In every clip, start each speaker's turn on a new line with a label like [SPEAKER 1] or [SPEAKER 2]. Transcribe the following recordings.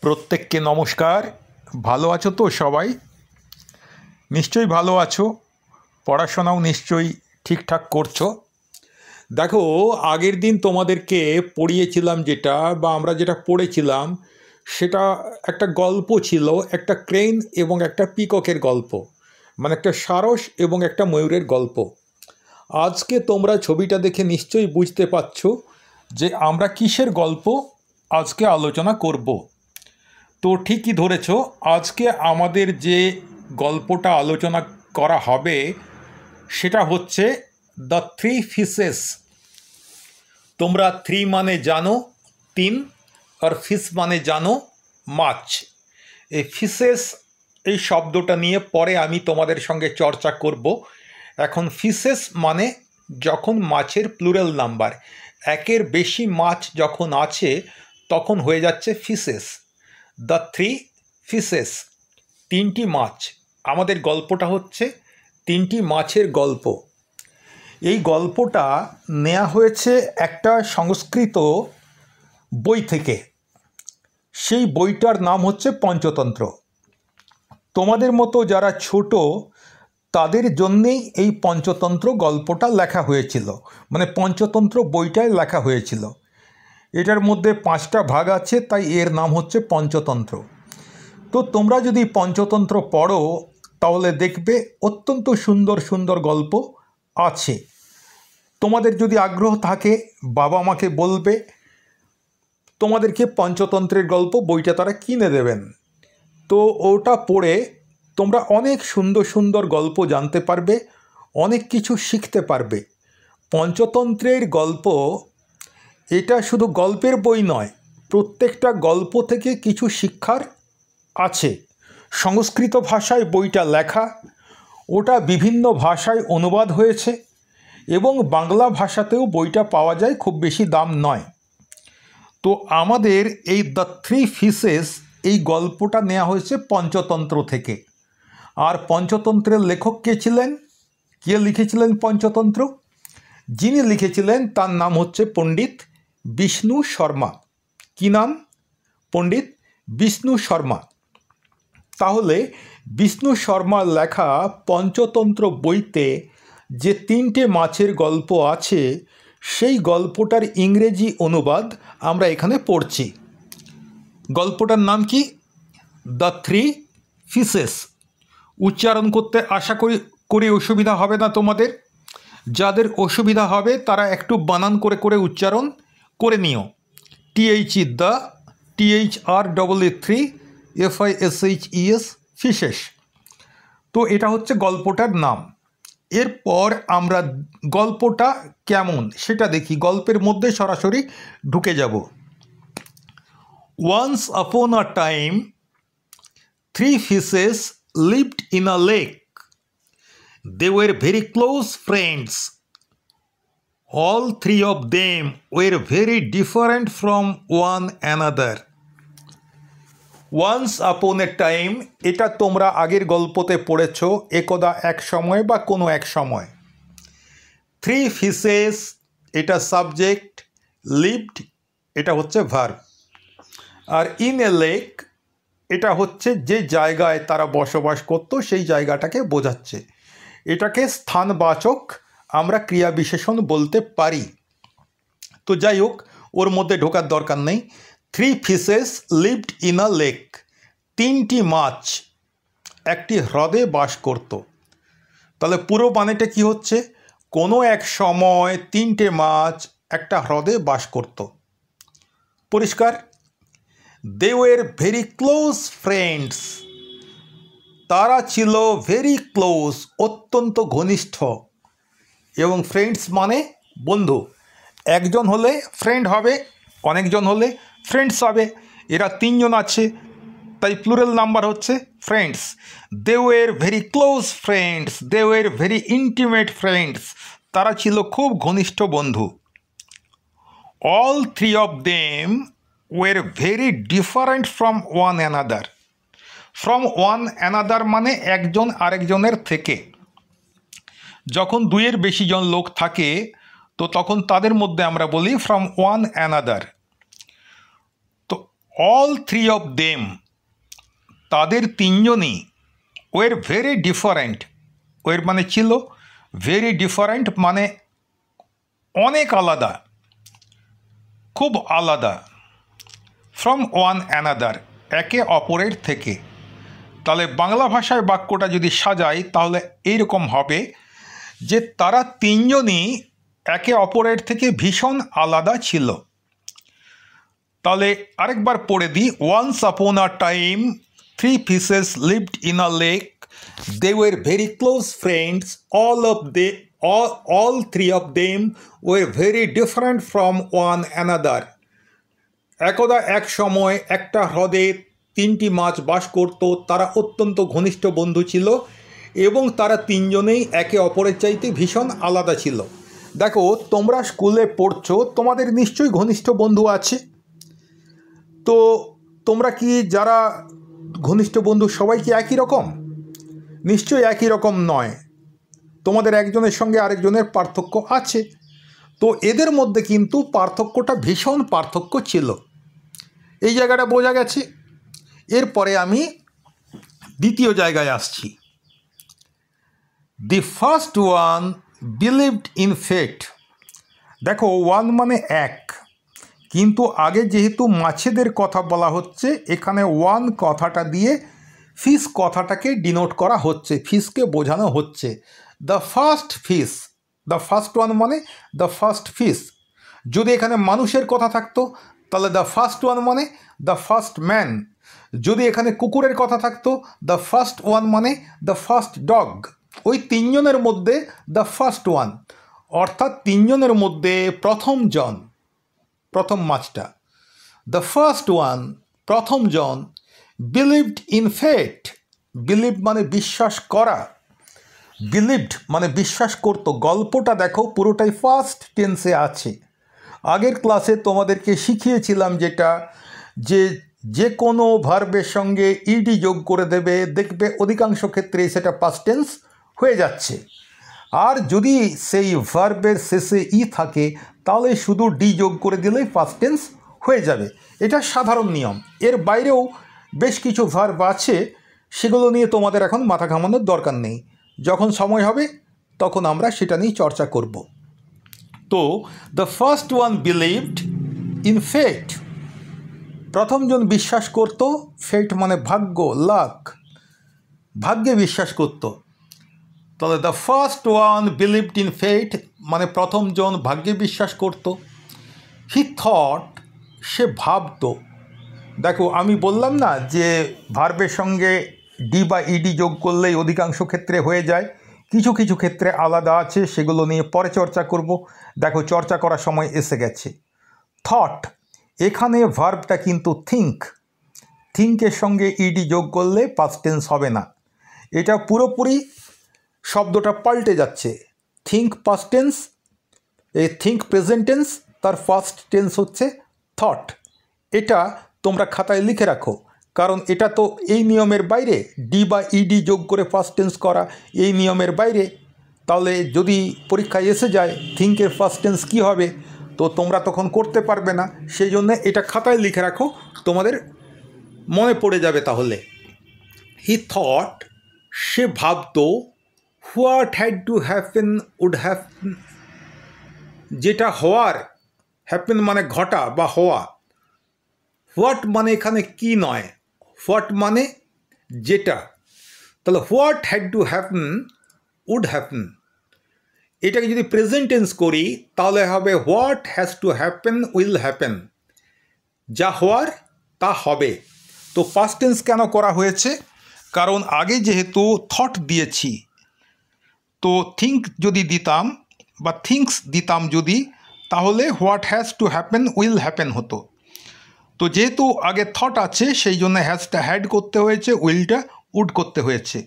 [SPEAKER 1] প্রত্যেককে নমস্কার। ভালো আছো তো সবাই? নিশ্চয়ই ভালো আছো, পড়াশোনাও নিশ্চয়ই ঠিকঠাক করছো। দেখো, আগের দিন তোমাদেরকে পড়িয়েছিলাম যেটা বা আমরা যেটা পড়েছিলাম সেটা একটা গল্প ছিল, একটা ক্রেন এবং একটা পিককের গল্প, মানে একটা সারস এবং একটা ময়ূরের গল্প। আজকে তোমরা ছবিটা দেখে নিশ্চয়ই বুঝতে পারছো যে আমরা কিসের গল্প আজকে আলোচনা করব। তো ঠিকই ধরেছ, আজকে আমাদের যে গল্পটা আলোচনা করা হবে সেটা হচ্ছে দ্য থ্রি ফিশেস। তোমরা থ্রি মানে জানো তিন, আর ফিশ মানে জানো মাছ। এই ফিশেস এই শব্দটা নিয়ে পরে আমি তোমাদের সঙ্গে চর্চা করব। এখন ফিশেস মানে যখন মাছের প্লুরাল নাম্বার, একের বেশি মাছ যখন আছে তখন হয়ে যাচ্ছে ফিশেস। দ্য থ্রি ফিশেস, তিনটি মাছ। আমাদের গল্পটা হচ্ছে তিনটি মাছের গল্প। এই গল্পটা নেওয়া হয়েছে একটা সংস্কৃত বই থেকে। সেই বইটার নাম হচ্ছে পঞ্চতন্ত্র। তোমাদের মতো যারা ছোট তাদের জন্যেই এই পঞ্চতন্ত্র গল্পটা লেখা হয়েছিল, মানে পঞ্চতন্ত্র বইটায় লেখা হয়েছিল। এটার মধ্যে 5টা ভাগ আছে, তাই এর নাম হচ্ছে পঞ্চতন্ত্র। তো তোমরা যদি পঞ্চতন্ত্র পড়ো তাহলে দেখবে অত্যন্ত সুন্দর সুন্দর গল্প আছে। তোমাদের যদি আগ্রহ থাকে বাবা মাকে বলবে তোমাদেরকে পঞ্চতন্ত্রের গল্প বইটা তারা কিনে দেবেন। তো ওটা পড়ে তোমরা অনেক সুন্দর সুন্দর গল্প জানতে পারবে, অনেক কিছু শিখতে পারবে। পঞ্চতন্ত্রের গল্প এটা শুধু গল্পের বই নয়, প্রত্যেকটা গল্প থেকে কিছু শিক্ষার আছে। সংস্কৃত ভাষায় বইটা লেখা, ওটা বিভিন্ন ভাষায় অনুবাদ হয়েছে এবং বাংলা ভাষাতেও বইটা পাওয়া যায়, খুব বেশি দাম নয়। তো আমাদের এই দ্য থ্রি ফিশেস এই গল্পটা নেওয়া হয়েছে পঞ্চতন্ত্র থেকে। আর পঞ্চতন্ত্রের লেখক কে ছিলেন, কে লিখেছিলেন পঞ্চতন্ত্র? যিনি লিখেছিলেন তার নাম হচ্ছে পণ্ডিত বিষ্ণু শর্মা। কি নাম? পণ্ডিত বিষ্ণু শর্মা। তাহলে বিষ্ণু শর্মার লেখা পঞ্চতন্ত্র বইতে যে তিনটে মাছের গল্প আছে সেই গল্পটার ইংরেজি অনুবাদ আমরা এখানে পড়ছি। গল্পটার নাম কি? The three fishes. উচ্চারণ করতে আশা করি অসুবিধা হবে না তোমাদের। যাদের অসুবিধা হবে তারা একটু বানান করে করে উচ্চারণ করে নিও। THE the, THREE three, FISHES fishes. তো এটা হচ্ছে গল্পটার নাম। এরপর আমরা গল্পটা কেমন সেটা দেখি, গল্পের মধ্যে সরাসরি ঢুকে যাব। Once upon a time three fishes lived in a lake. They were very close friends. All three of them were very different from one another. Once upon a time, এটা তোমরা আগের গল্পতে পড়েছ, একদা এক সময় বা কোনো এক সময়। থ্রি ফিশেস এটা সাবজেক্ট, লিভড এটা হচ্ছে ভার্ব, আর ইন এ লেক এটা হচ্ছে যে জায়গায় তারা বসবাস করত সেই জায়গাটাকে বোঝাচ্ছে। এটাকে স্থানবাচক আমরা ক্রিয়া বিশেষণ বলতে পারি। তো যাই হোক, ওর মধ্যে ঢোকার দরকার নেই। Three fishes lived in a lake, তিনটি মাছ একটি হ্রদে বাস করত। তাহলে পুরো মানেটা কি হচ্ছে? কোনো এক সময় তিনটে মাছ একটা হ্রদে বাস করত। পরিষ্কার? They were very close friends, তারা ছিল ভেরি ক্লোজ, অত্যন্ত ঘনিষ্ঠ। এবং ফ্রেন্ডস মানে বন্ধু। একজন হলে ফ্রেন্ড হবে, অনেকজন হলে ফ্রেন্ডস হবে। এরা তিনজন আছে তাই প্লুরাল নাম্বার হচ্ছে friends. They were very close friends, they were very intimate friends, তারা ছিল খুব ঘনিষ্ঠ বন্ধু। All three of them were very different from one another. From one another মানে একজন আরেকজনের থেকে। যখন দুইয়ের বেশি জন লোক থাকে তো তখন তাদের মধ্যে আমরা বলি ফ্রম ওয়ান অ্যানাদার। তো অল থ্রি অফ দেম, তাদের তিনজনই ওয়ের ভেরি ডিফারেন্ট। ওয়ের মানে ছিল, ভেরি ডিফারেন্ট মানে অনেক আলাদা, খুব আলাদা। ফ্রম ওয়ান অ্যানাদার, একে অপরের থেকে। তাহলে বাংলা ভাষায় বাক্যটা যদি সাজাই তাহলে এইরকম হবে যে তারা তিনজনই একে অপরের থেকে ভীষণ আলাদা ছিল। তাহলে আরেকবার পড়ে দিই। Once upon a time three fishes lived in a lake, they were very close friends, all three of them were very different from one another. একদা এক সময় একটা হ্রদে তিনটি মাছ বাস করত, তারা অত্যন্ত ঘনিষ্ঠ বন্ধু ছিল এবং তারা তিনজনেই একে অপরের চাইতে ভীষণ আলাদা ছিল। দেখো, তোমরা স্কুলে পড়ছো, তোমাদের নিশ্চয়ই ঘনিষ্ঠ বন্ধু আছে। তো তোমরা কি যারা ঘনিষ্ঠ বন্ধু সবাই কি একই রকম? নিশ্চয়ই একই রকম নয়, তোমাদের একজনের সঙ্গে আরেকজনের পার্থক্য আছে। তো এদের মধ্যে কিন্তু পার্থক্যটা ভীষণ পার্থক্য ছিল, এই জায়গাটা বোঝা গেছে। এরপরে আমি দ্বিতীয় জায়গায় আসছি। The first one believed in fate. দেখো, ওয়ান মানে এক, কিন্তু আগে যেহেতু মাছেদের কথা বলা হচ্ছে, এখানে ওয়ান কথাটা দিয়ে ফিশ কথাটাকে ডিনোট করা হচ্ছে, ফিশকে বোঝানো হচ্ছে। The first fish, the first one মানে দ্য ফার্স্ট ফিশ। যদি এখানে মানুষের কথা থাকতো তাহলে দ্য ফার্স্ট ওয়ান মানে দ্য ফার্স্ট ম্যান। যদি এখানে কুকুরের কথা থাকতো, দ্য ফার্স্ট ওয়ান মানে দ্য ফার্স্ট ডগ। ওই তিনজনের মধ্যে দ্য ফার্স্ট ওয়ান, অর্থাৎ তিনজনের মধ্যে প্রথম জন, প্রথম মাছটা। দ্য ফার্স্ট ওয়ান, প্রথম জন, বিলিভড ইন ফেট। বিলিভ মানে বিশ্বাস করা, বিলিভড মানে বিশ্বাস করতো। গল্পটা দেখো পুরোটাই ফার্স্ট টেন্সে আছে। আগের ক্লাসে তোমাদেরকে শিখিয়েছিলাম যেটা, যে কোনো ভার্বের সঙ্গে ইডি যোগ করে দেবে, দেখবে অধিকাংশ ক্ষেত্রে সেটা পাস্ট টেন্স হয়ে যাচ্ছে। আর যদি সেই ভার্বের শেষে ই থাকে তাহলে শুধু ডি যোগ করে দিলেই পাস্ট টেন্স হয়ে যাবে। এটা সাধারণ নিয়ম। এর বাইরেও বেশ কিছু ভার্ব আছে, সেগুলো নিয়ে তোমাদের এখন মাথা ঘামানোর দরকার নেই। যখন সময় হবে তখন আমরা সেটা নিয়ে চর্চা করব। তো the first one believed in fate, প্রথমজন বিশ্বাস করত। ফেট মানে ভাগ্য, লাক, ভাগ্যে বিশ্বাস করত। তাহলে the first one believed in fate মানে প্রথমজন ভাগ্যে বিশ্বাস করত। হি থট, সে ভাবত। দেখো, আমি বললাম না যে ভার্বের সঙ্গে ডি বা ইডি যোগ করলেই অধিকাংশ ক্ষেত্রে হয়ে যায়, কিছু কিছু ক্ষেত্রে আলাদা আছে, সেগুলো নিয়ে পরে চর্চা করব। দেখো, চর্চা করার সময় এসে গেছে। থট, এখানে ভার্বটা কিন্তু থিঙ্ক, থিঙ্কের সঙ্গে ইডি যোগ করলে পাস্ট টেন্স হবে না, এটা পুরোপুরি শব্দটা পাল্টে যাচ্ছে। থিঙ্ক পাস্ট টেন্স, এই থিঙ্ক প্রেজেন্ট টেন্স, তার ফার্স্ট টেন্স হচ্ছে থট। এটা তোমরা খাতায় লিখে রাখো, কারণ এটা তো এই নিয়মের বাইরে। ডি বা ইডি যোগ করে ফার্স্ট টেন্স করা এই নিয়মের বাইরে। তাহলে যদি পরীক্ষায় এসে যায় থিঙ্কের ফার্স্ট টেন্স কী হবে, তো তোমরা তখন করতে পারবে না। সেই জন্য এটা খাতায় লিখে রাখো, তোমাদের মনে পড়ে যাবে তাহলে। হি থট, সে ভাবত। What had to happen would happen, যেটা হওয়ার, হ্যাপেন মানে ঘটা বা হওয়া। হোয়াট মানে এখানে কি নয়, হোয়াট মানে যেটা। তাহলে what had to happen would happen, এটাকে যদি প্রেজেন্ট টেন্স করি তাহলে হবে what has to happen will happen, যা হওয়ার তা হবে। তো পাস্ট টেন্স কেন করা হয়েছে? কারণ আগে যেহেতু থট দিয়েছি, তো থিঙ্ক যদি দিতাম বা থিঙ্কস দিতাম যদি, তাহলে what has to happen will happen হতো। তো যেহেতু আগে থট আছে সেই জন্য হ্যাজটা হ্যাড করতে হয়েছে, উইলটা উড করতে হয়েছে।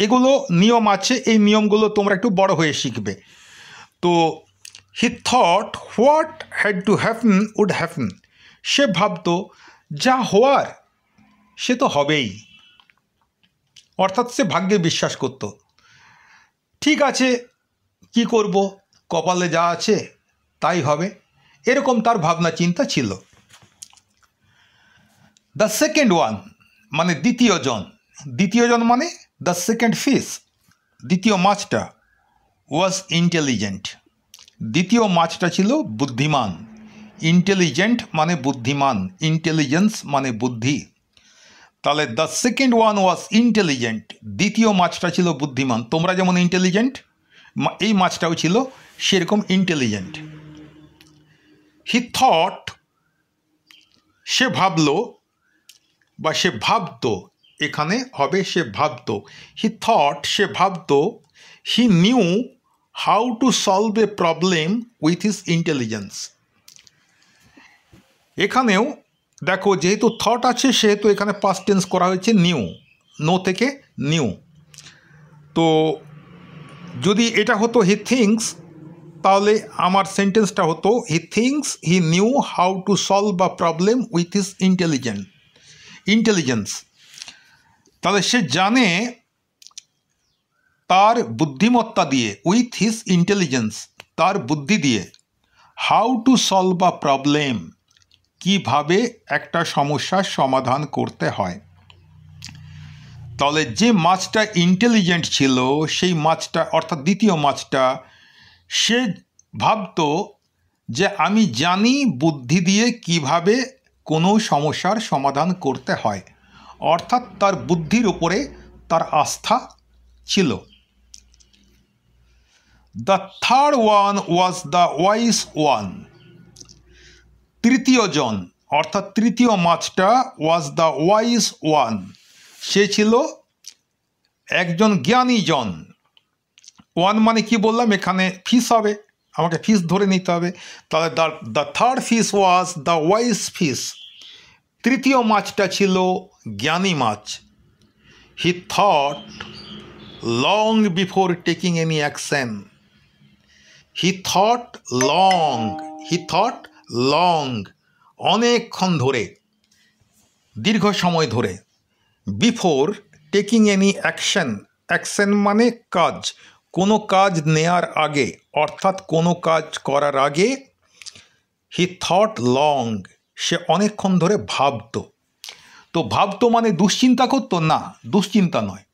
[SPEAKER 1] এগুলো নিয়ম আছে, এই নিয়মগুলো তোমরা একটু বড় হয়ে শিখবে। তো he thought what had to happen would happen, সে ভাবতো যা হওয়ার সে তো হবেই, অর্থাৎ সে ভাগ্যে বিশ্বাস করত। ঠিক আছে, কি করব, কপালে যা আছে তাই হবে, এরকম তার ভাবনা চিন্তা ছিল। দ্য সেকেন্ড ওয়ান মানে দ্বিতীয় জন মানে দ্য সেকেন্ড ফিশ, দ্বিতীয় মাছটা, ওয়াজ ইন্টেলিজেন্ট, দ্বিতীয় মাছটা ছিল বুদ্ধিমান। ইন্টেলিজেন্ট মানে বুদ্ধিমান, ইন্টেলিজেন্স মানে বুদ্ধি। তাহলে the second one was intelligent, দ্বিতীয় মাছটা ছিল বুদ্ধিমান। তোমরা যেমন ইন্টেলিজেন্ট, এই মাছটাও ছিল সেরকম ইন্টেলিজেন্ট। হি থট, সে ভাবলো বা সে ভাবতো, এখানে হবে সে ভাবতো। হি থট, সে ভাবতো। He knew how to solve a problem with his intelligence. এখানেও দেখো যেহেতু থট আছে সেহেতু এখানে পাস্ট টেন্স করা হয়েছে নিউ, নো থেকে নিউ। তো যদি এটা হতো হি থিঙ্কস, তাহলে আমার সেন্টেন্সটা হতো হি thinks he knew how to solve a problem with his intelligence. তাহলে সে জানে তার বুদ্ধিমত্তা দিয়ে, উইথ হিজ ইন্টেলিজেন্স, তার বুদ্ধি দিয়ে, how to solve a problem, কীভাবে একটা সমস্যার সমাধান করতে হয়। তাহলে যে মাছটা ইন্টেলিজেন্ট ছিল সেই মাছটা, অর্থাৎ দ্বিতীয় মাছটা, সে ভাবতো যে আমি জানি বুদ্ধি দিয়ে কিভাবে কোনো সমস্যার সমাধান করতে হয়, অর্থাৎ তার বুদ্ধির উপরে তার আস্থা ছিল। The third one was the wise one, তৃতীয় জন অর্থাৎ তৃতীয় মাছটা ওয়াজ দ্য ওয়াইজ ওয়ান, সে ছিল একজন জ্ঞানী জন। ওয়ান মানে কি বললাম, এখানে ফিস হবে, আমাকে ফিস ধরে নিতে হবে। তাহলে the third fish was the wise fish, তৃতীয় মাছটা ছিল জ্ঞানী মাছ। He thought long before taking any action, he thought long, অনেকক্ষণ ধরে, দীর্ঘ সময় ধরে, বিফোর টেকিং এনি অ্যাকশন মানে কাজ, কোনো কাজ নেয়ার আগে, অর্থাৎ কোনো কাজ করার আগে। হি থট লং, সে অনেকক্ষণ ধরে ভাবতো। তো ভাবতো মানে দুশ্চিন্তা করতো না, দুশ্চিন্তা নয়,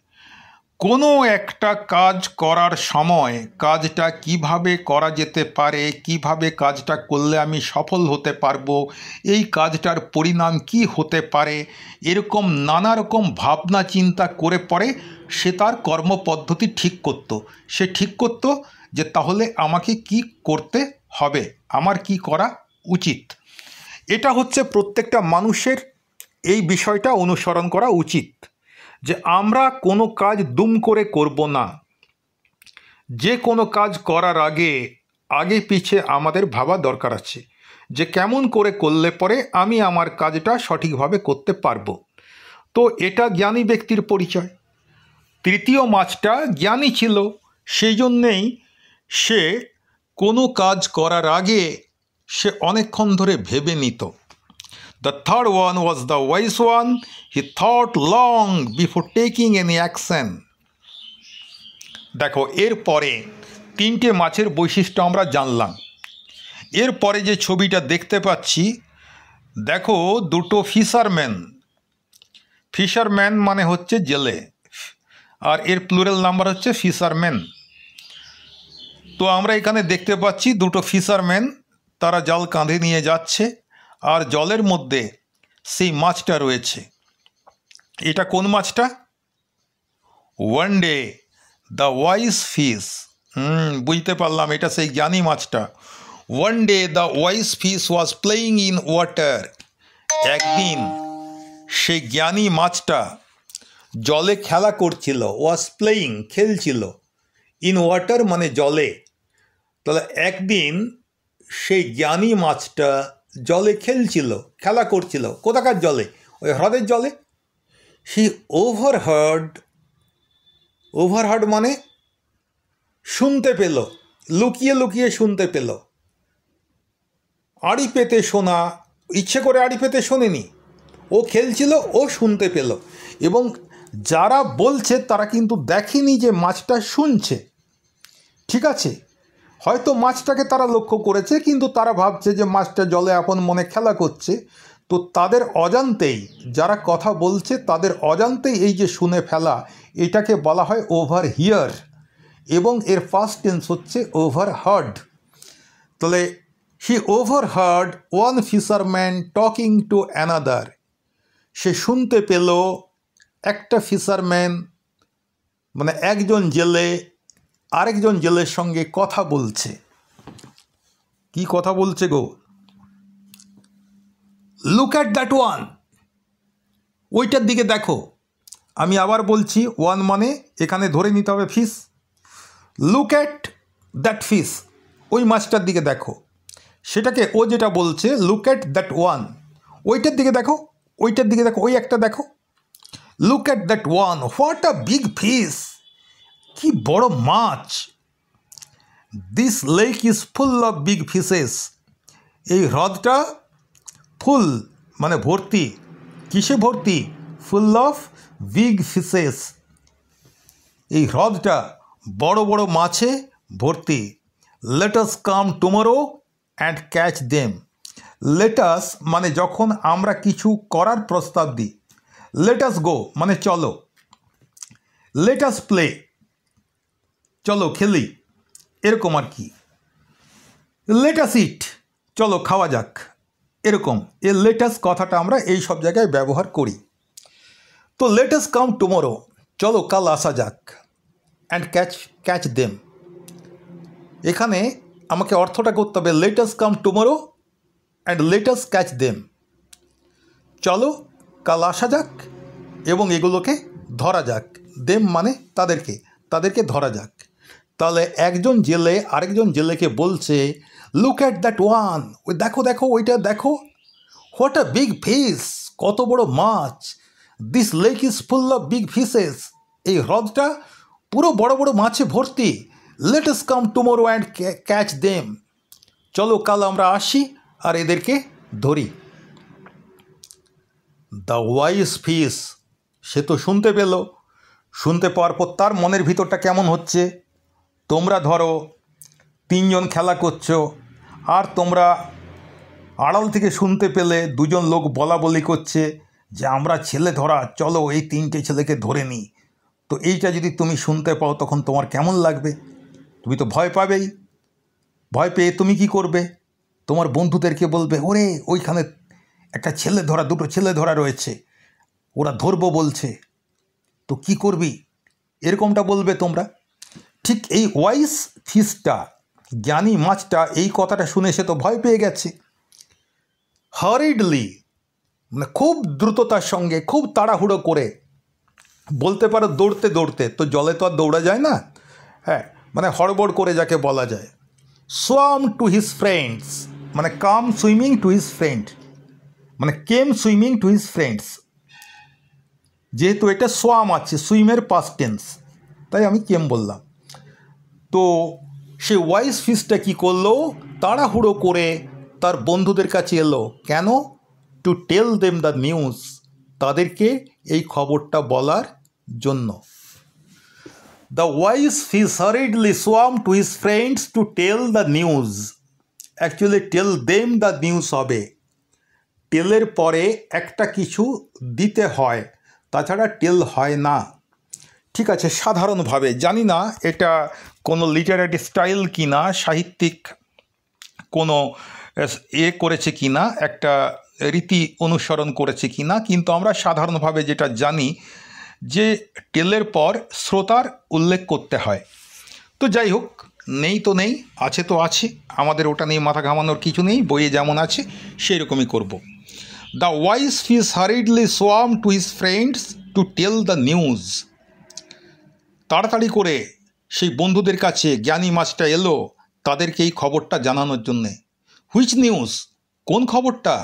[SPEAKER 1] কোনো একটা কাজ করার সময় কাজটা কিভাবে করা যেতে পারে, কিভাবে কাজটা করলে আমি সফল হতে পারবো, এই কাজটার পরিণাম কি হতে পারে, এরকম নানা রকম ভাবনা চিন্তা করে পরে সে তার কর্মপদ্ধতি ঠিক করত। সে ঠিক করত যে তাহলে আমাকে কি করতে হবে, আমার কি করা উচিত। এটা হচ্ছে প্রত্যেকটা মানুষের এই বিষয়টা অনুসরণ করা উচিত, যে আমরা কোনো কাজ দুম করে করব না। যে কোনো কাজ করার আগে পিছে আমাদের ভাবা দরকার আছে যে কেমন করে করলে পরে আমি আমার কাজটা সঠিকভাবে করতে পারবো। তো এটা জ্ঞানী ব্যক্তির পরিচয়। তৃতীয় মাছটা জ্ঞানী ছিল, সেই জন্যেই সে কোনো কাজ করার আগে সে অনেকক্ষণ ধরে ভেবে নিত। The third one was the wise one. He thought long before taking any action. দেখো এরপরে তিনটে মাছের বৈশিষ্ট্য আমরা জানলাম। এরপরে যে ছবিটা দেখতে পাচ্ছি, দেখো দুটো ফিশারম্যান মানে হচ্ছে জেলে, আর এর প্লুরাল নাম্বার হচ্ছে ফিশারম্যান। তো আমরা এখানে দেখতে পাচ্ছি দুটো ফিশারম্যান, তারা জাল কাঁধে নিয়ে যাচ্ছে আর জলের মধ্যে সেই মাছটা রয়েছে। এটা কোন মাছটা? One day the wise fish. বুঝতে পারলাম, এটা সেই জ্ঞানী মাছটা। One day the wise fish was playing in water. একদিন সেই জ্ঞানী মাছটা জলে খেলা করছিল। ওয়াজ প্লেয়িং, খেলছিল। ইন ওয়াটার মানে জলে। তাহলে একদিন সেই জ্ঞানী মাছটা জলে খেলছিল, খেলা করছিল। কোথাকার জলে? ওই হ্রদের জলে। হি ওভারহার্ড মানে শুনতে পেল, লুকিয়ে লুকিয়ে শুনতে পেল। আড়ি পেতে শোনা, ইচ্ছে করে আড়ি পেতে শোনেনি, ও খেলছিল, ও শুনতে পেল। এবং যারা বলছে তারা কিন্তু দেখেনি যে মাছটা শুনছে। ঠিক আছে, হয়তো মাছটাকে তারা লক্ষ্য করেছে, কিন্তু তারা ভাবছে যে মাছটা জলে আপন মনে খেলা করছে। তো তাদের অজান্তেই যারা কথা বলছে তাদের অজান্তেই এই যে শুনে ফেলা, এটাকে বলা হয় ওভার হিয়ার, এবং এর ফার্স্ট টেন্স হচ্ছে ওভার হার্ড। তাহলে he overheard one fisherman talking to another, সে শুনতে পেল একটা ফিশারম্যান মানে একজন জেলে আরেকজন জেলের সঙ্গে কথা বলছে। কি কথা বলছে গো? লুক অ্যাট দ্যাট ওয়ান, ওইটার দিকে দেখো। আমি আবার বলছি, ওয়ান মানে এখানে ধরে নিতে হবে fish. Look at that fish, ওই মাছটার দিকে দেখো। সেটাকে ও যেটা বলছে লুক অ্যাট দ্যাট ওয়ান, ওইটার দিকে দেখো, ওইটার দিকে দেখো, ওই একটা দেখো। Look at that one, what a big fish, কি বড় মাছ। This lake is full of big fishes, এই হ্রদটা ফুল মানে ভর্তি, কিসে ভর্তি? ফুল অফ বিগ ফিশেস, এই হ্রদটা বড় বড় মাছে ভর্তি। Let us come tomorrow and catch them. Let us মানে যখন আমরা কিছু করার প্রস্তাব দিই, লেট আস গো মানে চলো, লেট আস প্লে চলো খেলি, এরকম আর কি। লেট আস ইট চলো খাওয়া যাক, এরকম। এ লেটাস কথাটা আমরা এই সব জায়গায় ব্যবহার করি। তো লেট আস কাম টুমরো, চলো কাল আসা যাক। অ্যান্ড ক্যাচ দেম, এখানে আমাকে অর্থটা করতে হবে let us come tomorrow and let us catch them, চলো কাল আসা যাক এবং এগুলোকে ধরা যাক। দেম মানে তাদেরকে ধরা যাক। তাহলে একজন জেলে আরেকজন জেলেকে বলছে লুক অ্যাট দ্যাট ওয়ান, ওই দেখো দেখো ওইটা দেখো। হোয়াট আ বিগ ফিশ, কত বড় মাছ। This lake is full of big fishes, এই হ্রদটা পুরো বড় বড় মাছে ভর্তি। Let us come tomorrow and catch them, চলো কাল আমরা আসি আর এদেরকে ধরি। দ্য ওয়াইজ ফিশ, সে তো শুনতে পেল, শুনতে পাওয়ার পর তার মনের ভিতরটা কেমন হচ্ছে? তোমরা ধরো তিনজন খেলা করছো, আর তোমরা আড়াল থেকে শুনতে পেলে দুজন লোক বলা বলি করছে যে আমরা ছেলে ধরা, চলো এই তিনটে ছেলেকে ধরে নিই। তো এইটা যদি তুমি শুনতে পাও তখন তোমার কেমন লাগবে? তুমি তো ভয় পাবেই। ভয় পেয়ে তুমি কি করবে? তোমার বন্ধুদেরকে বলবে ওরে ওইখানে একটা ছেলে ধরা, দুটো ছেলে ধরা রয়েছে, ওরা ধরবো বলছে। তো কি করবি? এরকমটা বলবে তোমরা। ঠিক এই ওয়াইস ফিশটা, জ্ঞানী মাছটা, এই কথাটা শুনে সে তো ভয় পেয়ে গেছে। হারিডলি মানে খুব দ্রুততার সঙ্গে, খুব তাড়াহুড়ো করে, বলতে পারো দৌড়তে দৌড়তে, তো জলে তো আর দৌড়া যায় না, হ্যাঁ, মানে হড়বড় করে যাকে বলা যায়। সোয়াম টু হিজ ফ্রেন্ডস মানে কাম সুইমিং টু হিজ ফ্রেন্ড, মানে কেম সুইমিং টু হিজ ফ্রেন্ডস। যেহেতু এটা সোয়াম আছে, সুইমের পাস্ট টেন্স, তাই আমি কেম বললাম। তো সে ওয়াইস ফিশটা কী করলো? তাড়াহুড়ো করে তার বন্ধুদের কাছে এলো। কেন? To tell them the news, তাদেরকে এই খবরটা বলার জন্য। The wise fish hurriedly swam to his friends to tell the news. Actually tell them the news হবে, টেলের পরে একটা কিছু দিতে হয়, তাছাড়া টেল হয় না। ঠিক আছে, সাধারণভাবে জানি না এটা কোনো লিটারেরি স্টাইল কি না, সাহিত্যিক কোনো করেছে কি না, একটা রীতি অনুসরণ করেছে কি না, কিন্তু আমরা সাধারণভাবে যেটা জানি যে টেলের পর শ্রোতার উল্লেখ করতে হয়। তো যাই হোক, নেই তো নেই, আছে তো আছে, আমাদের ওটা নিয়ে মাথা ঘামানোর কিছু নেই, বইয়ে যেমন আছে সেই রকমই করব। The wise fish hurriedly swam to his friends to tell the news. তাড়াতাড়ি করে সেই বন্ধুদের কাছে জ্ঞানী মাছটা এলো তাদেরকে এই খবরটা জানানোর জন্যে। হুইচ নিউজ, কোন খবরটা?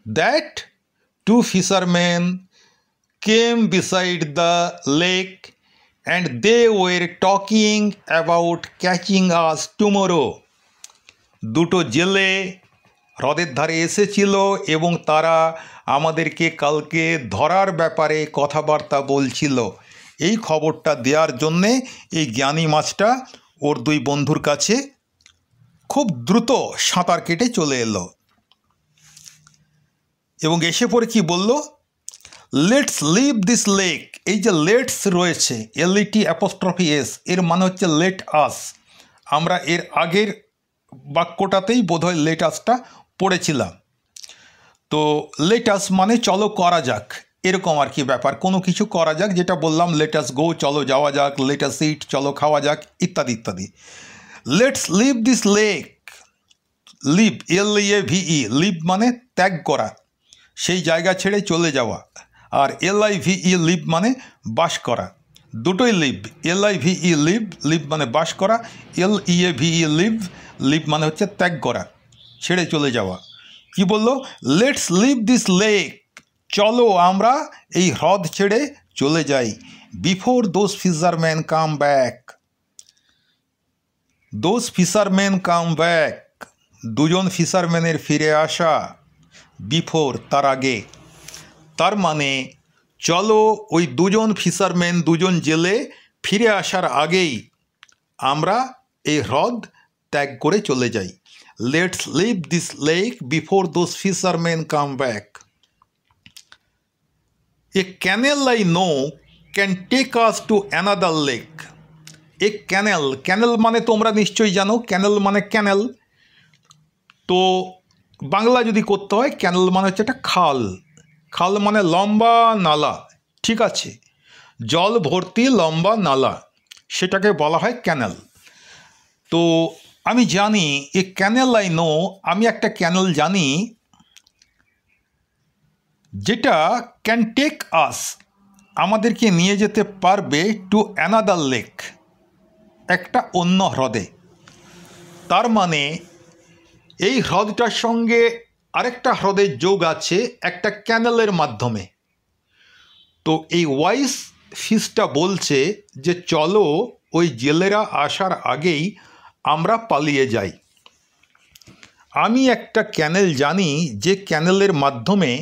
[SPEAKER 1] That two fisherman came beside the lake and they were talking about catching us tomorrow. দুটো জেলে হ্রদের ধারে এসেছিল এবং তারা আমাদেরকে কালকে ধরার ব্যাপারে কথাবার্তা বলছিল। এই খবরটা দেওয়ার জন্যে এই জ্ঞানী মাছটা ওর দুই বন্ধুর কাছে খুব দ্রুত সাঁতার কেটে চলে এলো। এবং এসে পরে কি বলল, লেটস লিভ দিস লেক। এই যে লেটস রয়েছে, LET' এর মানে হচ্ছে লেট আস। আমরা এর আগের বাক্যটাতেই বোধহয় লেট আসটা পড়েছিলাম। তো লেট আস মানে চলো করা যাক, এরকম আর কি ব্যাপার, কোনো কিছু করা যাক, যেটা বললাম লেট আস গো চলো যাওয়া যাক, লেট আস ইট চলো খাওয়া যাক, ইত্যাদি ইত্যাদি। Let's leave this lake. Leave, LEAVE, leave মানে ত্যাগ করা, সেই জায়গা ছেড়ে চলে যাওয়া। আর LIVE, লিভ মানে বাস করা, দুটোই লিভ। LIVE লিভ, লিভ মানে বাস করা। LEAVE লিভ, লিভ মানে হচ্ছে ত্যাগ করা, ছেড়ে চলে যাওয়া। কি বললো, লেটস লিভ দিস লেক, চলো আমরা এই হ্রদ ছেড়ে চলে যাই। Before those fisherman come back. Those fisherman come back, দুজন ফিশারম্যানের ফিরে আসা। বিফোর, তার আগে। তার মানে চলো ওই দুজন ফিশারম্যান, দুজন জেলে ফিরে আসার আগেই আমরা এই হ্রদ ত্যাগ করে চলে যাই। Let's leave this lake before those fisherman come back. A canal I know can take us to another lake. A canal, canal মানে তোমরা নিশ্চয়ই জানো, ক্যানেল মানে ক্যানেল। তো বাংলা যদি করতে হয়, ক্যানেল মানে হচ্ছে একটা খাল। খাল মানে লম্বা নালা, ঠিক আছে, জল ভর্তি লম্বা নালা, সেটাকে বলা হয় ক্যানেল। তো আমি জানি, এ ক্যানেল আই নো, আমি একটা ক্যানেল জানি, যেটা ক্যান টেক আস, আমাদেরকে নিয়ে যেতে পারবে, টু অ্যানাদার লেক, একটা অন্য হ্রদে। তার মানে এই হ্রদটার সঙ্গে আরেকটা হ্রদের যোগ আছে একটা ক্যানেলের মাধ্যমে। তো এই ওয়াইস ফিশটা বলছে যে চলো ওই জেলেরা আসার আগেই আমরা পালিয়ে যাই। আমি একটা ক্যানেল জানি, যে ক্যানেলের মাধ্যমে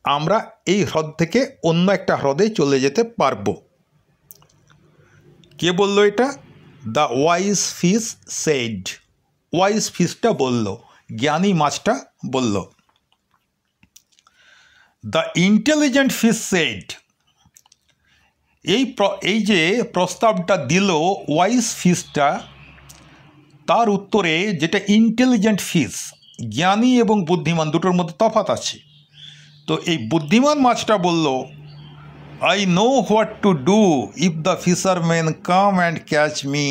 [SPEAKER 1] আমরা এই হ্রদ থেকে অন্য একটা হ্রদে চলে যেতে পারবো। কে বলল এটা? The wise fish said. Wise ফিশটা বলল, জ্ঞানী মাছটা বলল। The intelligent fish said. এই যে প্রস্তাবটা দিল ওয়াইস ফিশটা, তার উত্তরে যেটা ইন্টেলিজেন্ট ফিশ, জ্ঞানী এবং বুদ্ধিমান, দুটোর মধ্যে তফাৎ আছে। তো এই বুদ্ধিমান মাছটা বলল, I know what to do if the fisherman come and catch me.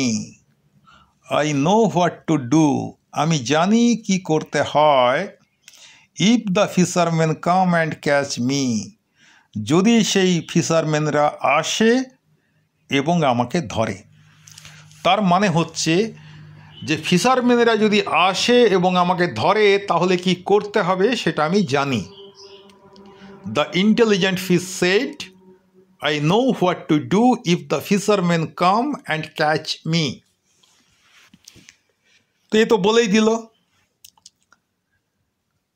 [SPEAKER 1] I know what to do, আমি জানি কি করতে হয়। If the fisherman come and catch me, যদি সেই ফিশারম্যানরা আসে এবং আমাকে ধরে। তার মানে হচ্ছে যে ফিশারম্যানরা যদি আসে এবং আমাকে ধরে, তাহলে কি করতে হবে সেটা আমি জানি। The intelligent fish said, I know what to do if the fisherman come and catch me. তো এ তো বলেই দিল,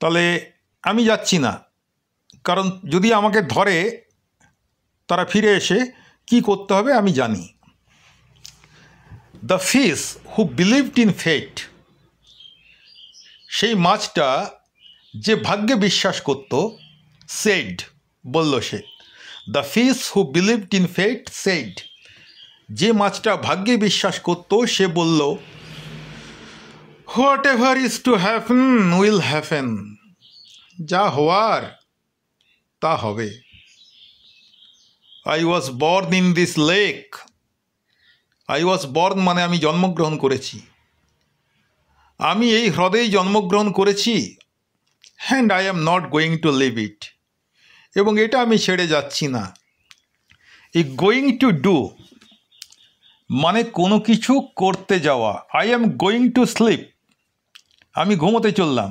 [SPEAKER 1] তাহলে আমি যাচ্ছি না, কারণ যদি আমাকে ধরে তারা ফিরে এসে কি করতে হবে আমি জানি। The fish who believed in fate, সেই মাছটা যে ভাগ্যে বিশ্বাস করত, সেড, বলল সে। The fish who believed in fate said, যে মাছটা ভাগ্যে বিশ্বাস করত সে বলল, whatever is to happen will happen, যা হওয়ার তা হবে। I was born in this lake. I was born মানে আমি জন্মগ্রহণ করেছি, আমি এই হ্রদেই জন্মগ্রহণ করেছি। And I am not going to leave ইট, এবং এটা আমি ছেড়ে যাচ্ছি না। এই গোয়িং টু ডু মানে কোনো কিছু করতে যাওয়া। I am going to sleep, আমি ঘুমোতে চললাম।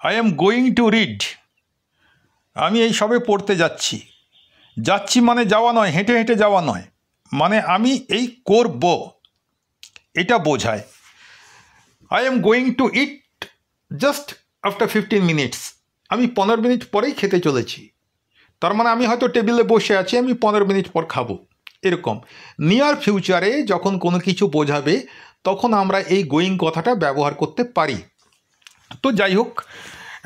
[SPEAKER 1] I am going to read, আমি এই সবে পড়তে যাচ্ছি। যাচ্ছি মানে যাওয়া নয়, হেঁটে হেঁটে যাওয়া নয়, মানে আমি এই করব, এটা বোঝায়। I am going to it just after 15 minutes, আমি 15 মিনিট পরেই খেতে চলেছি। তার মানে আমি হয়তো টেবিলে বসে আছি, আমি 15 মিনিট পর খাবো, এরকম। নিয়ার ফিউচারে যখন কোনো কিছু বোঝাবে তখন আমরা এই গোয়িং কথাটা ব্যবহার করতে পারি। তো যাই হোক,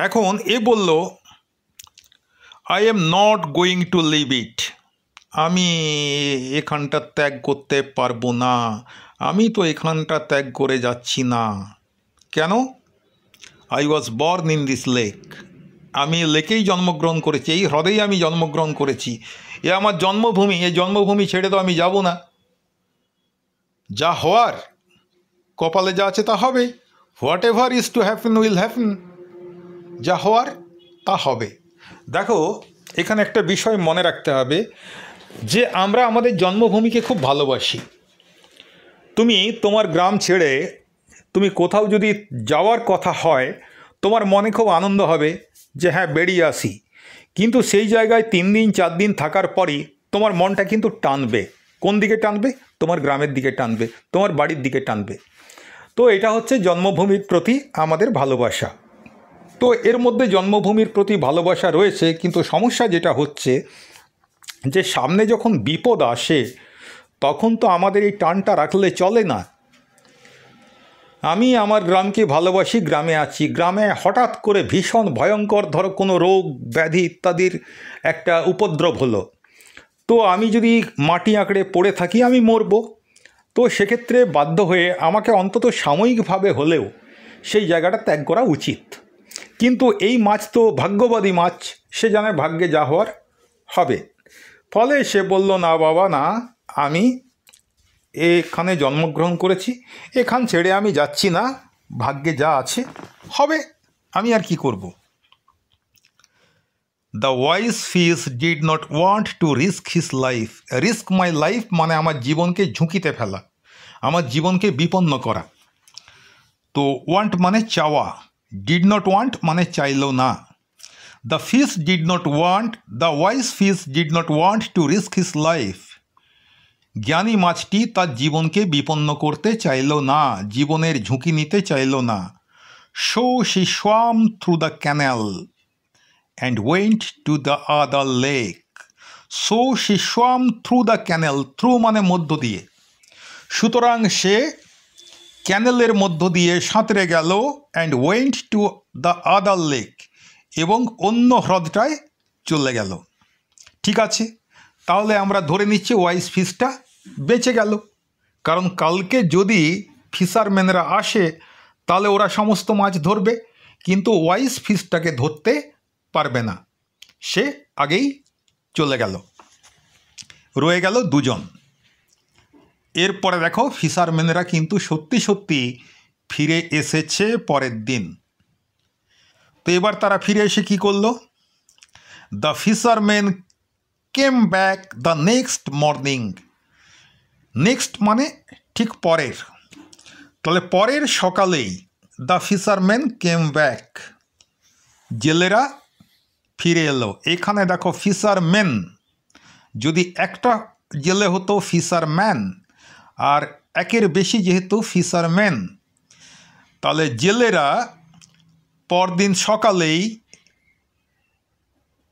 [SPEAKER 1] এখন এ বলল I am not going to leave it, আমি এখানটা ত্যাগ করতে পারবো না, আমি তো এখানটা ত্যাগ করে যাচ্ছি না। কেন? I was born in this lake, আমি লেকেই জন্মগ্রহণ করেছি, এই হ্রদেই আমি জন্মগ্রহণ করেছি, এ আমার জন্মভূমি, এই জন্মভূমি ছেড়ে তো আমি যাব না। যা হওয়ার কপালে যা আছে তা হবে, what ever is to happen will happen, যা হওয়ার তা হবে। দেখো এখানে একটা বিষয় মনে রাখতে হবে যে আমরা আমাদের জন্মভূমিকে খুব ভালোবাসি। তুমি তোমার গ্রাম ছেড়ে তুমি কোথাও যদি যাওয়ার কথা হয়, তোমার মনে খুব আনন্দ হবে যে হ্যাঁ বেরিয়ে আসি, কিন্তু সেই জায়গায় 3 দিন 4 দিন থাকার পরই তোমার মনটা কিন্তু টানবে। কোন দিকে টানবে? তোমার গ্রামের দিকে টানবে, তোমার বাড়ির দিকে টানবে। তো এটা হচ্ছে জন্মভূমির প্রতি আমাদের ভালোবাসা। তো এর মধ্যে জন্মভূমির প্রতি ভালোবাসা রয়েছে, কিন্তু সমস্যা যেটা হচ্ছে যে সামনে যখন বিপদ আসে তখন তো আমাদের এই টানটা রাখলে চলে না। আমি আমার গ্রামকে ভালোবাসি, গ্রামে আছি, গ্রামে হঠাৎ করে ভীষণ ভয়ঙ্কর ধরো কোনো রোগ ব্যাধি ইত্যাদির একটা উপদ্রব হলো, তো আমি যদি মাটি আঁকড়ে পড়ে থাকি আমি মরব। তো সেক্ষেত্রে বাধ্য হয়ে আমাকে অন্তত সাময়িকভাবে হলেও সেই জায়গাটা ত্যাগ করা উচিত। কিন্তু এই মাছ তো ভাগ্যবাদী মাছ, সে জানে ভাগ্যে যা হওয়ার হবে। ফলে সে বলল না বাবা না, আমি এখানে জন্মগ্রহণ করেছি, এখান ছেড়ে আমি যাচ্ছি না, ভাগ্যে যা আছে হবে, আমি আর কি করব। The wise fish did not want to risk his life, risk my life মানে আমার জীবনকে ঝুঁকিতে ফেলা, আমার জীবনকে বিপন্ন করা। তো ওয়ান্ট মানে চাওয়া, ডিড নট ওয়ান্ট মানে চাইল না। The fish did not want, the wise fish did not want to risk his life, জ্ঞানী মাছটি তার জীবনকে বিপন্ন করতে চাইল না, জীবনের ঝুঁকি নিতে চাইল না। So she swamp through the canal and went to the other lake. So she swamp through the canal, through মানে মধ্য দিয়ে, সুতরাং সে ক্যানেলের মধ্য দিয়ে সাঁতরে গেল, and went to the other lake, এবং অন্য হ্রদটায় চলে গেল। ঠিক আছে, তাহলে আমরা ধরে নিচ্ছি ওয়াইজ ফিশটা বেঁচে গেল, কারণ কালকে যদি ফিশারম্যানরা আসে তাহলে ওরা সমস্ত মাছ ধরবে, কিন্তু ওয়াইজ ফিশটাকে ধরতে পারবে না, সে আগেই চলে গেল। রয়ে গেল দুজন। এরপরে দেখো ফিশারম্যানরা কিন্তু সত্যি সত্যি ফিরে এসেছে পরের দিন। তো এবার তারা ফিরে এসে কি করলো? The fisherman came back the next morning. Next মানে ঠিক পরের, তাহলে পরের সকালেই দ্য ফিশারম্যান কেম ব্যাক, জেলেরা ফিরে এলো। এখানে দেখো ফিশারম্যান, যদি একটা জেলে হতো ফিশারম্যান, আর একের বেশি যেহেতু ফিশারম্যান, তাহলে জেলেরা পরদিন সকালেই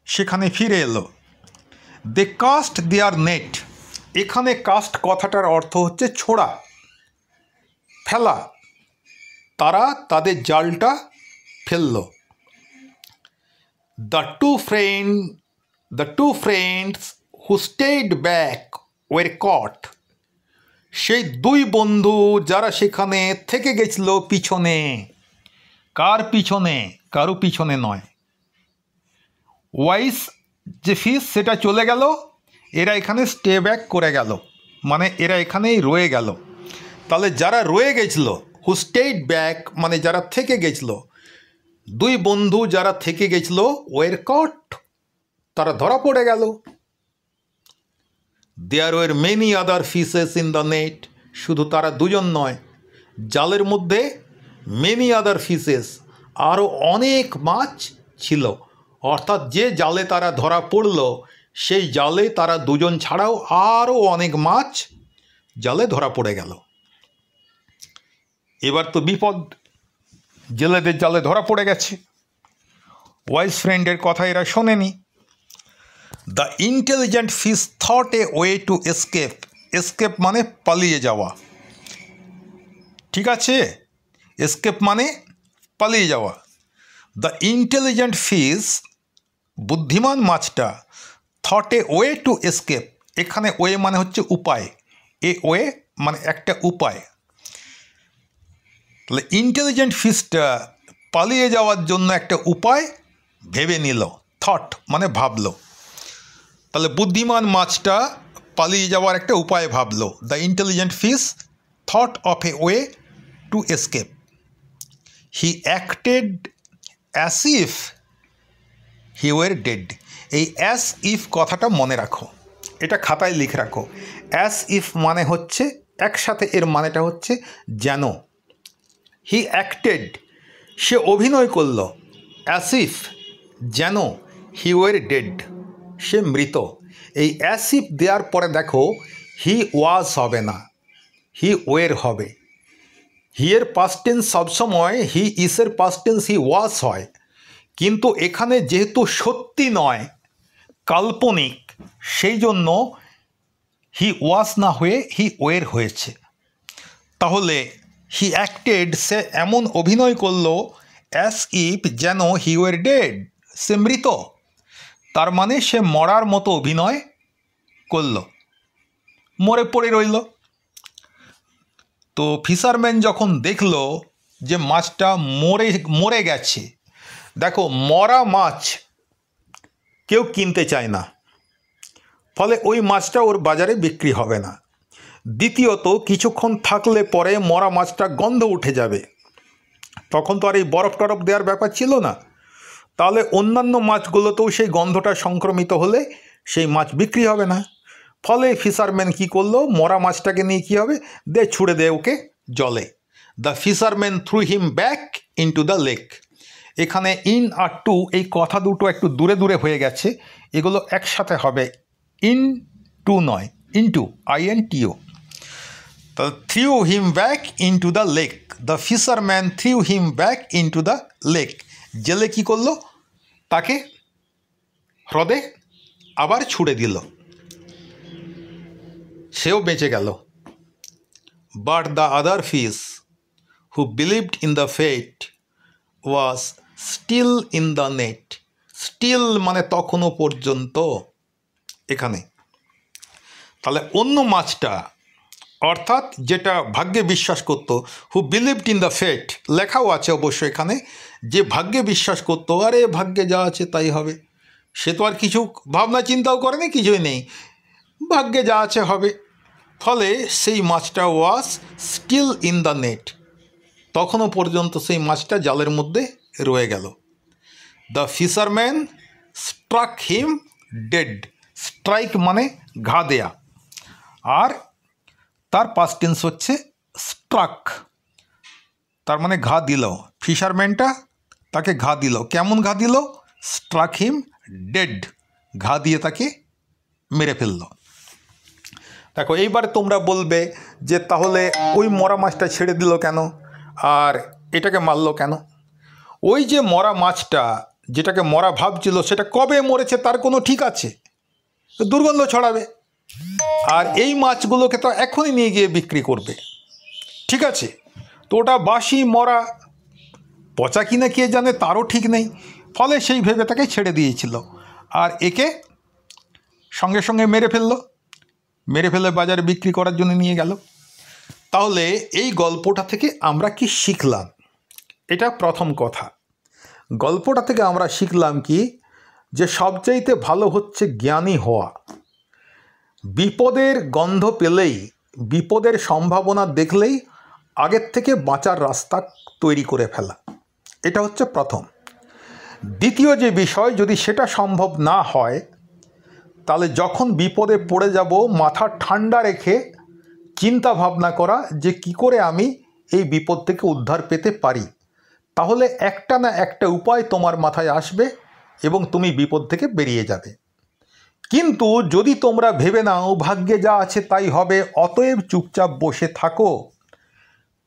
[SPEAKER 1] সেখানে ফিরে এলো। দে কাস্ট দেয়ার নেট, এখানে কাস্ট কথাটার অর্থ হচ্ছে ছোড়া, ফেলা, তারা তাদের জালটা ফেলল। The two friends who stayed back were caught, সেই দুই বন্ধু যারা সেখানে থেকে গেছিল পিছনে। কার পিছনে? কারো পিছনে নয়। ওয়াইজ যে ফিশ সেটা চলে গেল, এরা এখানে স্টে ব্যাক করে গেল, মানে এরা এখানেই রয়ে গেল। তাহলে যারা রয়ে গেছিল, হু স্টেড ব্যাক মানে যারা থেকে গেছিল, দুই বন্ধু যারা থেকে গেছিল ওয়ের কট, তারা ধরা পড়ে গেল। There were many other fishes in the net, শুধু তারা দুজন নয়, জালের মধ্যে মেনি আদার ফিশেস, আরও অনেক মাছ ছিল। অর্থাৎ যে জালে তারা ধরা পড়ল সেই জালে তারা দুজন ছাড়াও আরও অনেক মাছ জালে ধরা পড়ে গেল। এবার তো বিপদ, জেলেদের জালে ধরা পড়ে গেছে। ওয়াইজ ফ্রেন্ডের কথা এরা শোনেনি। The intelligent fish thought A way to escape, escape মানে পালিয়ে যাওয়া, ঠিক আছে, এসকেপ মানে পালিয়ে যাওয়া। দ্য ইন্টেলিজেন্ট ফিশ, বুদ্ধিমান মাছটা thought A way to escape, এখানে ওয়ে মানে হচ্ছে উপায়, এ ওয়ে মানে একটা উপায়। তাহলে ইন্টেলিজেন্ট ফিশটা পালিয়ে যাওয়ার জন্য একটা উপায় ভেবে নিল, থট মানে ভাবলো। তাহলে বুদ্ধিমান মাছটা পালিয়ে যাওয়ার একটা উপায় ভাবলো। The intelligent fish thought of a way to escape. He acted as if he were dead. এই অ্যাস ইফ কথাটা মনে রাখো, এটা খাতায় লিখে রাখো। অ্যাস ইফ মানে হচ্ছে একসাথে এর মানেটা হচ্ছে যেন। হি অ্যাক্টেড সে অভিনয় করল, অ্যাস ইফ যেন, হি ওয়ার ডেড সে মৃত। এই অ্যাস ইফ দেওয়ার পরে দেখো হি ওয়াজ হবে না, হি ওয়ের হবে। হি এর পাস্ট টেন্স সবসময় হি ইসের পাস্ট টেন্স হি ওয়াজ হয়, কিন্তু এখানে যেহেতু সত্যি নয় কাল্পনিক, সেই জন্য হি ওয়াজ না হয়ে হি ওয়ের হয়েছে। তাহলে হি অ্যাক্টেড সে এমন অভিনয় করলো অ্যাস ইফ যেন হি ওয়ার ডেড সে মৃত। তার মানে সে মরার মতো অভিনয় করল, মরে পড়ে রইল। তো ফিশারম্যান যখন দেখল যে মাছটা মরে গেছে, দেখো মরা মাছ কেউ কিনতে চায় না, ফলে ওই মাছটা ওর বাজারে বিক্রি হবে না। দ্বিতীয়ত কিছুক্ষণ থাকলে পরে মরা মাছটা গন্ধ উঠে যাবে, তখন তো আর এই বরফ টরফ দেওয়ার ব্যাপার ছিল না। তাহলে অন্যান্য মাছগুলোতেও সেই গন্ধটা সংক্রমিত হলে সেই মাছ বিক্রি হবে না। ফলে ফিশারম্যান কী করলো, মরা মাছটাকে নিয়ে কী হবে, ছুড়ে দে ওকে জলে। The fisherman through him back into the lake. এখানে ইন আর টু এই কথা দুটো একটু দূরে দূরে হয়ে গেছে, এগুলো একসাথে হবে, ইন টু নয়, ইনটু INTO। তো threw him back into the lake, the fisherman threw him back into the lake. জেলে কী করলো, তাকে হ্রদে আবার ছুড়ে দিল, সেও বেঁচে গেল। But the other fish who believed in the fate was still in the net. Still মানে তখনও পর্যন্ত এখানে। তাহলে অন্য মাছটা অর্থাৎ যেটা ভাগ্যে বিশ্বাস করত, who believed in the fate, লেখাও আছে অবশ্য এখানে, যে ভাগ্যে বিশ্বাস করতো, আরে ভাগ্যে যা আছে তাই হবে, সে তো আর কিছু ভাবনা চিন্তাও করেনি, কিছুই নেই, ভাগ্যে যা আছে হবে। ফলে সেই মাছটা was still in the net, তখনও পর্যন্ত সেই মাছটা জালের মধ্যে রয়ে গেল। The fisherman struck him dead. Strike মানে ঘা দেয়া, আর তার পাস্ট টেন্স হচ্ছে স্ট্রাক, তার মানে ঘা দিল। ফিশারম্যানটা তাকে ঘা দিল, কেমন ঘা দিল, স্ট্রাক হিম ডেড, ঘা দিয়ে তাকে মেরে ফেলল। দেখো এইবার তোমরা বলবে যে তাহলে ওই মরা মাছটা ছেড়ে দিল কেন আর এটাকে মারলো কেন? ওই যে মরা মাছটা যেটাকে মরা ভাবছিল সেটা কবে মরেছে তার কোনো ঠিক আছে, দুর্গন্ধ ছড়াবে, আর এই মাছগুলোকে তো এখনই নিয়ে গিয়ে বিক্রি করবে, ঠিক আছে? তো ওটা বাসি মরা, পচা কিনা কে জানে তারও ঠিক নেই, ফলে সেই ভেবে তাকে ছেড়ে দিয়েছিল, আর একে সঙ্গে সঙ্গে মেরে ফেলে বাজারে বিক্রি করার জন্য নিয়ে গেল। তাহলে এই গল্পটা থেকে আমরা কি শিখলাম? এটা প্রথম কথা। গল্পটা থেকে আমরা শিখলাম কি, যে সবচাইতে ভালো হচ্ছে জ্ঞানী হওয়া। বিপদের গন্ধ পেলেই, বিপদের সম্ভাবনা দেখলেই আগের থেকে বাঁচার রাস্তা তৈরি করে ফেলা, এটা হচ্ছে প্রথম। দ্বিতীয় যে বিষয়, যদি সেটা সম্ভব না হয় তাহলে যখন বিপদে পড়ে যাব মাথা ঠান্ডা রেখে চিন্তা ভাবনা করা যে কি করে আমি এই বিপদ থেকে উদ্ধার পেতে পারি। তাহলে একটা না একটা উপায় তোমার মাথায় আসবে এবং তুমি বিপদ থেকে বেরিয়ে যাবে। কিন্তু যদি তোমরা ভেবে নাও ভাগ্যে যা আছে তাই হবে, অতএব চুপচাপ বসে থাকো,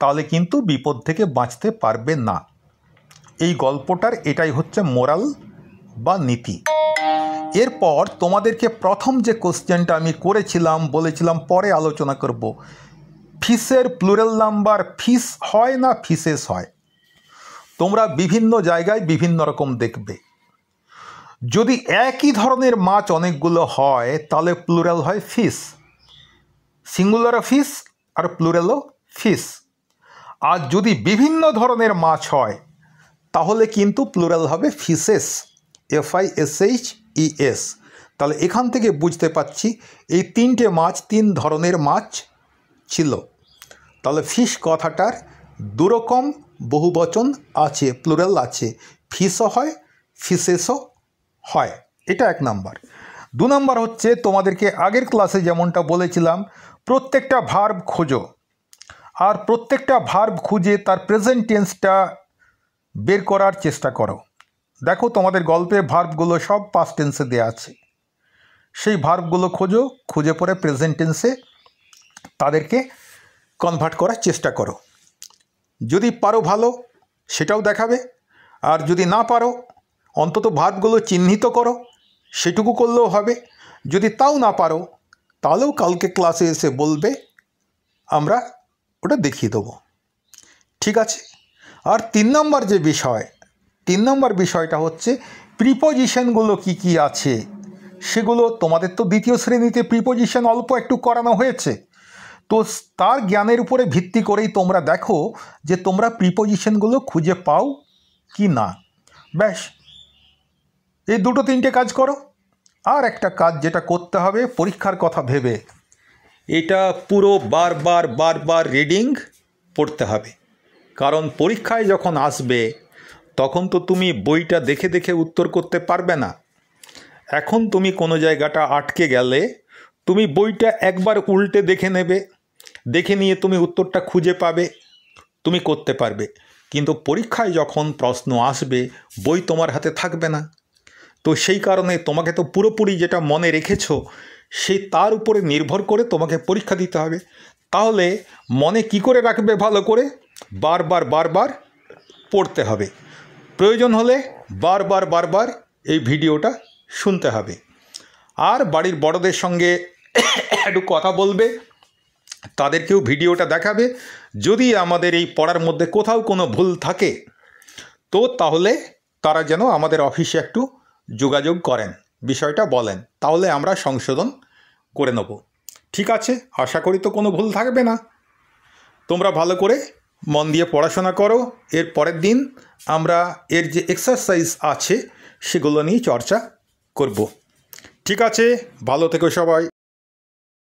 [SPEAKER 1] তাহলে কিন্তু বিপদ থেকে বাঁচতে পারবে না। এই গল্পটার এটাই হচ্ছে মোরাল বা নীতি। এরপর তোমাদেরকে প্রথম যে কোশ্চেনটা আমি করেছিলাম, বলেছিলাম পরে আলোচনা করব, ফিশের প্লুরাল নাম্বার ফিশ হয় না ফিশেস হয়? তোমরা বিভিন্ন জায়গায় বিভিন্ন রকম দেখবে। যদি একই ধরনের মাছ অনেকগুলো হয় তাহলে প্লুরাল হয় ফিশ, সিঙ্গুলারও ফিশ আর প্লুরালও ফিশ। আর যদি বিভিন্ন ধরনের মাছ হয় তাহলে কিন্তু প্লুরাল হবে ফিশেস, FISHES। তাহলে এখান থেকে বুঝতে পারছি এই তিনটে মাছ তিন ধরনের মাছ ছিল। তাহলে ফিশ কথাটার দুরকম বহুবচন আছে, প্লুরাল আছে, ফিশও হয় ফিশেসও হয়। এটা এক নাম্বার। দু নাম্বার হচ্ছে তোমাদেরকে আগের ক্লাসে যেমনটা বলেছিলাম প্রত্যেকটা ভার্ব খোঁজো, আর প্রত্যেকটা ভার্ব খুঁজে তার প্রেজেন্ট টেন্সটা বের করার চেষ্টা করো। দেখো তোমাদের গল্পে ভার্বগুলো সব পাস্ট টেন্সে দেওয়া আছে, সেই ভার্বগুলো খোঁজো, খুঁজে পরে প্রেজেন্ট টেন্সে তাদেরকে কনভার্ট করার চেষ্টা করো। যদি পারো ভালো, সেটাও দেখাবে, আর যদি না পারো অন্তত ভার্বগুলো চিহ্নিত করো, সেটুকু করলেও হবে। যদি তাও না পারো তাহলেও কালকে ক্লাসে এসে বলবে, আমরা ওটা দেখিয়ে দেবো, ঠিক আছে? আর তিন নম্বর যে বিষয়, তিন নম্বর বিষয়টা হচ্ছে প্রিপোজিশনগুলো কি কি আছে সেগুলো তোমাদের তো দ্বিতীয় শ্রেণীতে প্রিপোজিশন অল্প একটু করানো হয়েছে, তো তার জ্ঞানের উপরে ভিত্তি করেই তোমরা দেখো যে তোমরা প্রিপোজিশনগুলো খুঁজে পাও কি না। ব্যাস, এই দুটো তিনটে কাজ করো। আর একটা কাজ যেটা করতে হবে পরীক্ষার কথা ভেবে, এটা পুরো বারবার বারবার রিডিং পড়তে হবে, কারণ পরীক্ষায় যখন আসবে তখন তো তুমি বইটা দেখে দেখে উত্তর করতে পারবে না। এখন তুমি কোনো জায়গাটা আটকে গেলে তুমি বইটা একবার উল্টে দেখে নেবে, দেখে নিয়ে তুমি উত্তরটা খুঁজে পাবে, তুমি করতে পারবে। কিন্তু পরীক্ষায় যখন প্রশ্ন আসবে বই তোমার হাতে থাকবে না, তো সেই কারণে তোমাকে তো পুরোপুরি যেটা মনে রেখেছো সেই তার উপরে নির্ভর করে তোমাকে পরীক্ষা দিতে হবে। তাহলে মনে কি করে রাখবে ভালো করে? বারবার বারবার পড়তে হবে, প্রয়োজন হলে বারবার বারবার এই ভিডিওটা শুনতে হবে। আর বাড়ির বড়দের সঙ্গে একটু কথা বলবে, তাদেরকেও ভিডিওটা দেখাবে। যদি আমাদের এই পড়ার মধ্যে কোথাও কোনো ভুল থাকে তো তাহলে তারা যেন আমাদের অফিসে একটু যোগাযোগ করেন, বিষয়টা বলেন, তাহলে আমরা সংশোধন করে নেব। ঠিক আছে, আশা করি তো কোনো ভুল থাকবে না। তোমরা ভালো করে মন দিয়ে পড়াশোনা করো। এর পরের দিন আমরা এর যে এক্সারসাইজ আছে সেগুলো নিয়ে চর্চা করব। ঠিক আছে, ভালো থেকো সবাই।